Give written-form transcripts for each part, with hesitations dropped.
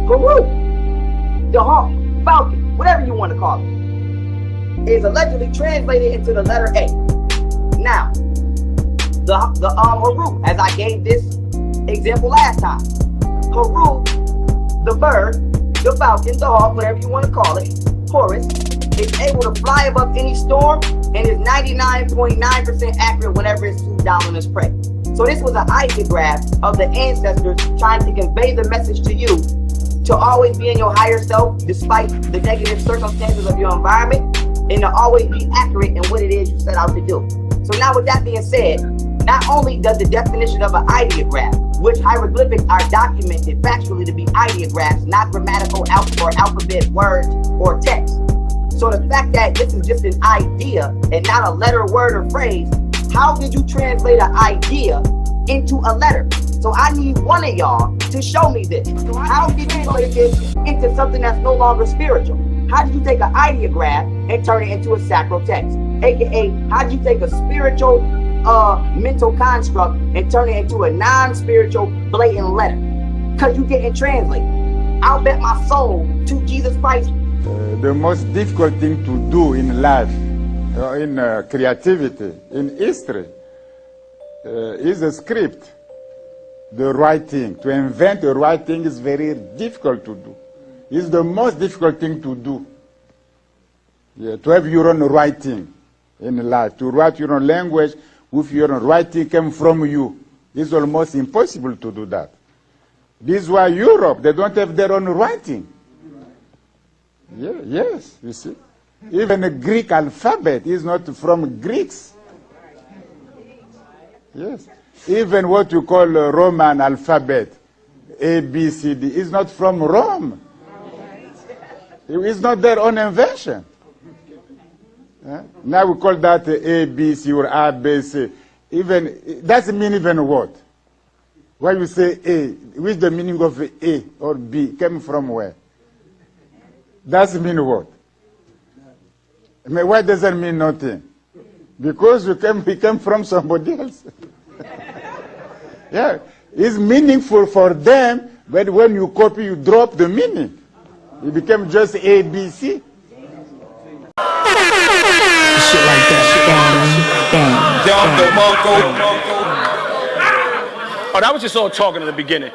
Pharaoh, the hawk, falcon, whatever you want to call it, is allegedly translated into the letter A. Now, the Haru, as I gave this example last time, Haru, the bird, the falcon, the hawk, whatever you want to call it, Horus, is able to fly above any storm and is 99.9% accurate whenever it's swooped down on its prey. So this was an ideograph of the ancestors trying to convey the message to you to always be in your higher self despite the negative circumstances of your environment, and to always be accurate in what it is you set out to do. So now with that being said, not only does the definition of an ideograph, which hieroglyphics are documented factually to be ideographs, not grammatical or alphabet words or text. So the fact that this is just an idea and not a letter, word, or phrase, how did you translate an idea into a letter? So I need one of y'all to show me this. How did you translate this into something that's no longer spiritual? How did you take an ideograph and turn it into a sacral text? AKA, how did you take a spiritual mental construct and turn it into a non-spiritual blatant letter? Because you didn't translate. I'll bet my soul to Jesus Christ. The most difficult thing to do in life, in creativity, in history, is a script. The right thing. To invent the right thing is very difficult to do. It's the most difficult thing to do. Yeah, to have your own right thing in life. To write your own language with your own right thing came from you. It's almost impossible to do that. This is why Europe, they don't have their own writing. Yeah, yes, you see. Even the Greek alphabet is not from Greeks. Yes. Even what you call a Roman alphabet, A, B, C, D, is not from Rome. It's not their own invention. Now we call that A, B, C, or A, B, C. Even, doesn't mean even what? When you say A, which the meaning of A or B came from where? Doesn't mean what? I mean, why does that mean nothing? Because we came from somebody else. Yeah, it's meaningful for them, but when you copy, you drop the meaning. It became just A, B, C. Shit like that. Oh, that was just all talking in the beginning.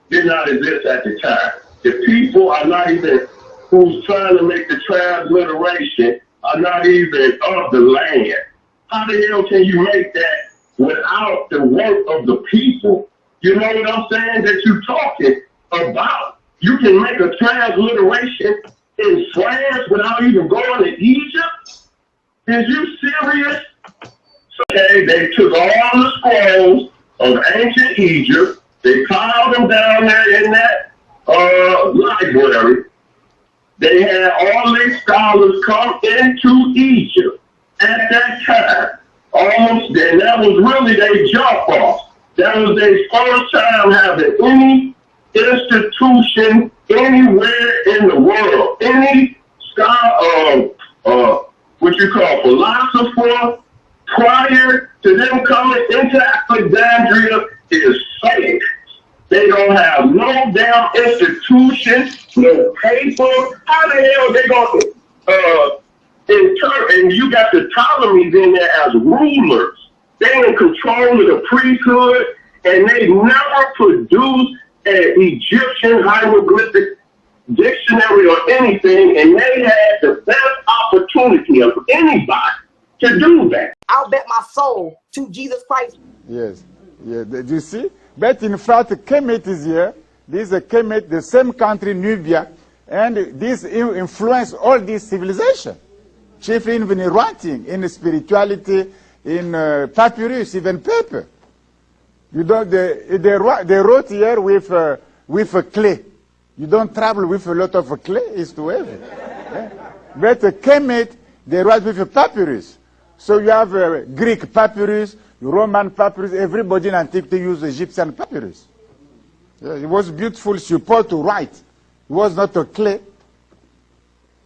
Did not exist at the time. The people are not even who's trying to make the transliteration are not even of the land. How the hell can you make that without the work of the people? You know what I'm saying? That you're talking about. You can make a transliteration in France without even going to Egypt? Is you serious? Okay, they took all the scrolls of ancient Egypt, they piled them down there in that library. They had all these scholars come into Egypt at that time. Almost then, that was really their jump off. That was their first time having any institution anywhere in the world. Any scholar, what you call philosopher, prior to them coming into Alexandria is fake. They don't have no damn institution, no paper. How the hell they going to and you got the Ptolemies in there as rulers. They in control of the priesthood, and they never produced an Egyptian hieroglyphic dictionary or anything, and they had the best opportunity of anybody to do that. I'll bet my soul to Jesus Christ. Yes, yeah. Did you see? But in fact, Kemet is here. This is Kemet, the same country, Nubia, and this influenced all this civilization. Chiefly even in writing, in spirituality, in papyrus, even paper. You don't. They wrote here with a clay. You don't travel with a lot of clay; it's too heavy. Yeah? But Kemet, they write with a papyrus. So you have Greek papyrus, Roman papyrus. Everybody in antiquity used Egyptian papyrus. Yeah, it was beautiful support to write. It was not a clay.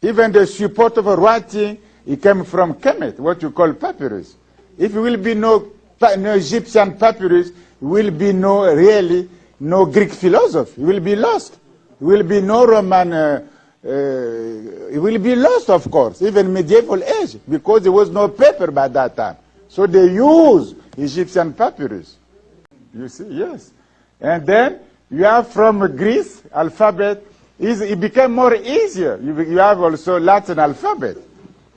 Even the support of a writing, it came from Kemet, what you call papyrus. If there will be no Egyptian papyrus, there will be no Greek philosophy. It will be lost. will be no Roman, it will be lost, of course, even medieval age, because there was no paper by that time. So they use Egyptian papyrus. You see, yes. And then you have from Greece alphabet, it became more easier. You have also Latin alphabet.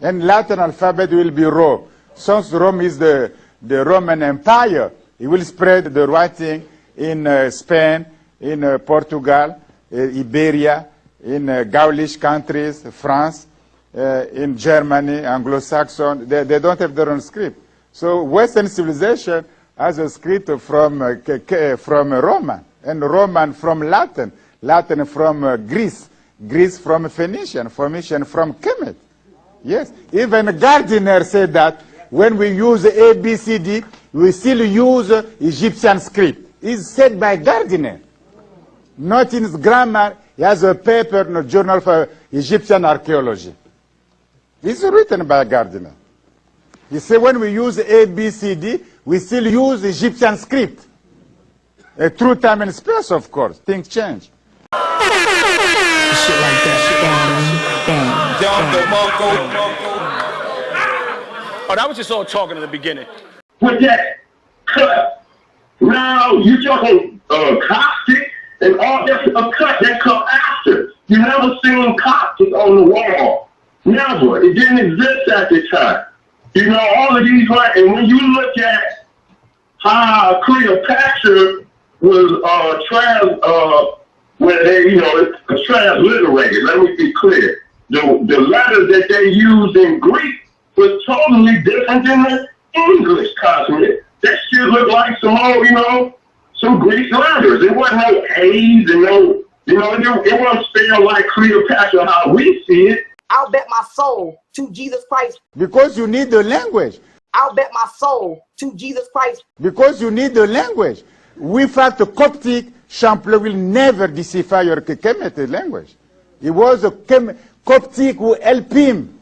And Latin alphabet will be Rome. Since Rome is the Roman Empire, it will spread the writing in Spain, in Portugal, Iberia, in Gaulish countries, France, in Germany, Anglo-Saxon. They don't have their own script. So Western civilization has a script from Roman, and Roman from Latin, Latin from Greece, Greece from Phoenician, Phoenician from Kemet. Yes, even Gardiner said that when we use ABCD, we still use Egyptian script. It's said by Gardiner. Not in his grammar, he has a paper in a journal for Egyptian archaeology. It's written by Gardiner. He said when we use ABCD, we still use Egyptian script. Through time and space, of course. Things change. Shit like that. Oh, that was just all talking in the beginning. With that cut, now you're talking Coptic and all that's a cut that come after. You never seen Coptic on the wall. Never. It didn't exist at the time. You know, all of these, right? And when you look at how Cleopatra was when they, you know, it's transliterated. Let me be clear. The letters that they used in Greek was totally different than the English consonant. That shit looked like some old, you know, some Greek letters. It wasn't no A's and no, you know, it wasn't spelled like Cleopatra how we see it. I'll bet my soul to Jesus Christ. Because you need the language. I'll bet my soul to Jesus Christ. Because you need the language. Without the Coptic, Champlain will never decipher your Kemetic language. It was a Coptic who helped him.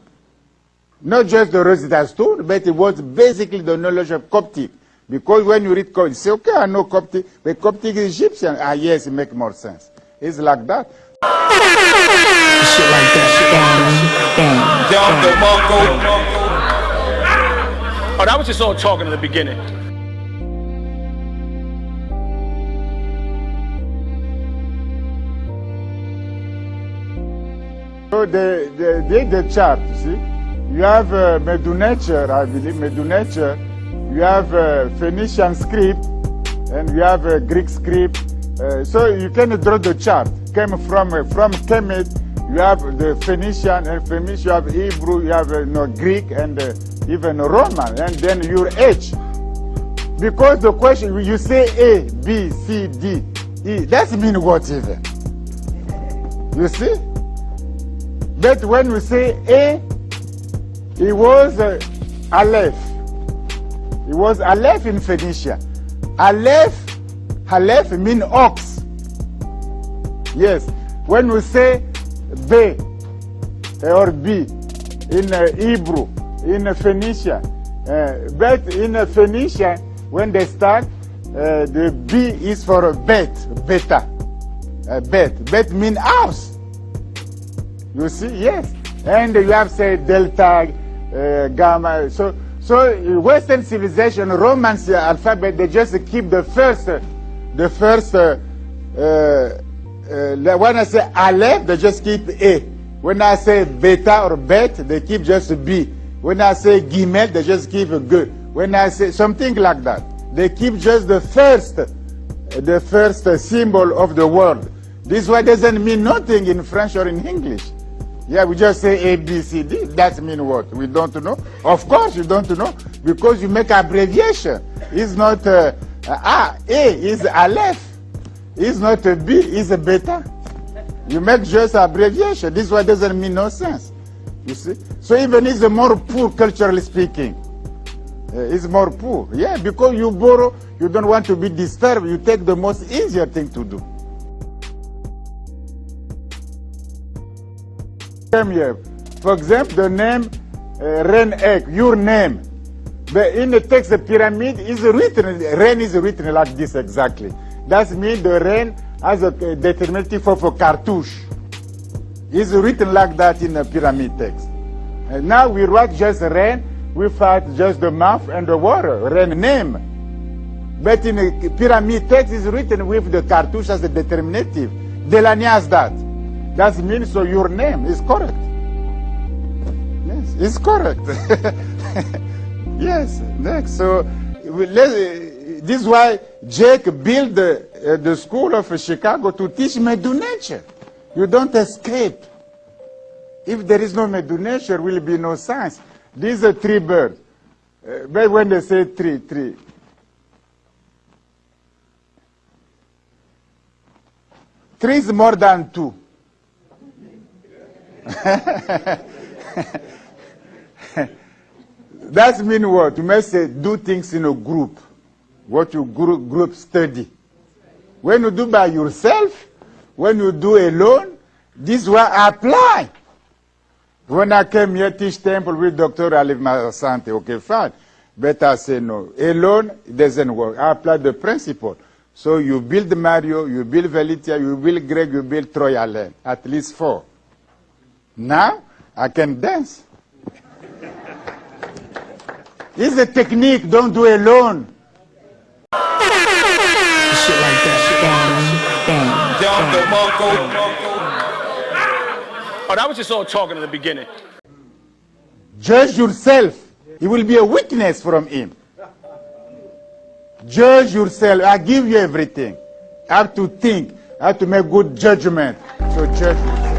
Not just the Rosetta Stone, but it was basically the knowledge of Coptic. Because when you read Coptic, you say, okay, I know Coptic, but Coptic is Egyptian. Ah, yes, it makes more sense. It's like that. Shit like that. Oh, that was just all talking in the beginning. So they did the chart, you see. You have Medunature, I believe, Medunature. You have Phoenician script, and you have Greek script. So you can draw the chart. Came from Kemet, you have the Phoenician, and Phoenician you have Hebrew, you have Greek, and even Roman, and then your age. Because the question, you say A, B, C, D, E, that means what even? You see? But when we say A, it was Aleph. It was Aleph in Phoenicia. Aleph means ox. Yes. When we say B or B in Hebrew, in Phoenicia, but in Phoenicia, when they start, the B is for beta. Bet means house. You see, yes. And you have, say, delta, gamma. So Western civilization, Roman alphabet, they just keep the first, when I say Aleph, they just keep A. When I say beta or bet, they keep just B. When I say Gimel, they just keep a G. When I say something like that, they keep just the first symbol of the word. This word doesn't mean nothing in French or in English. Yeah, we just say A, B, C, D. That means what? We don't know. Of course you don't know, because you make abbreviation. It's not A is Aleph. It's not a B, it's a beta. You make just abbreviation. This one doesn't mean no sense. You see? So even it's more poor, culturally speaking. It's more poor. Yeah, because you borrow, you don't want to be disturbed. You take the most easier thing to do. Here. For example, the name Ren-Ek, your name. But in the text, the pyramid is written, Ren is written like this exactly. That means the Ren as a determinative of a cartouche. It's written like that in the pyramid text. And now we write just rain, we find just the mouth and the water, rain name. But in the pyramid text is written with the cartouche as a determinative. Delany has that. That means so your name is correct. Yes, it's correct. Yes, next. So this is why Jake built the school of Chicago to teach Medu nature. You don't escape. If there is no Medu nature, there will be no science. These are three birds. But when they say three, three is more than two. That means what? You must say do things in a group. What you group study. When you do by yourself, when you do alone, this will apply. When I came here teach temple with Dr. Alif Masante, okay, fine. But I say no. Alone, it doesn't work. I apply the principle. So you build Mario, you build Velitia, you build Greg, you build Troy Allen. At least 4. Now, I can dance. It's a technique, don't do alone. Shit like that. Bang, bang. Oh, that was just all talking in the beginning. Judge yourself. You will be a witness from him. Judge yourself. I give you everything. I have to think. I have to make good judgment. So judge yourself.